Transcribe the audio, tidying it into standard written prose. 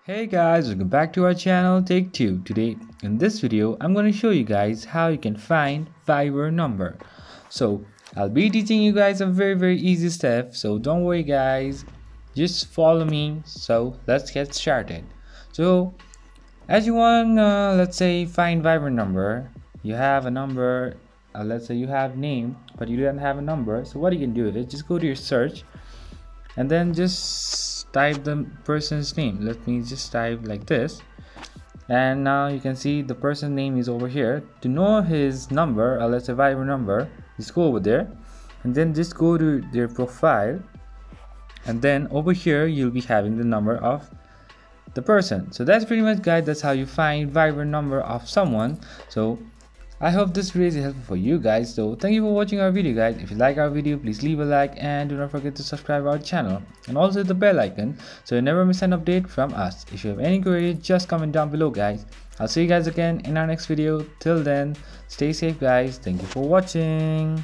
Hey guys, welcome back to our channel Take 2. Today in this video I'm going to show you guys how you can find Viber number. So I'll be teaching you guys a very easy step, so don't worry guys, just follow me. So let's get started. So as you want, let's say find Viber number, you have a number, let's say you have name but you don't have a number. So what you can do is just go to your search and then just type the person's name. Let me just type like this, and now you can see the person's name is over here. To know his number, let's say Viber number, just go over there and then just go to their profile, and then over here you'll be having the number of the person. So that's pretty much guys, that's how you find Viber number of someone. So I hope this video is helpful for you guys. So thank you for watching our video guys. If you like our video, please leave a like and do not forget to subscribe our channel and also hit the bell icon so you never miss an update from us. If you have any queries, just comment down below guys. I'll see you guys again in our next video. Till then, stay safe guys. Thank you for watching.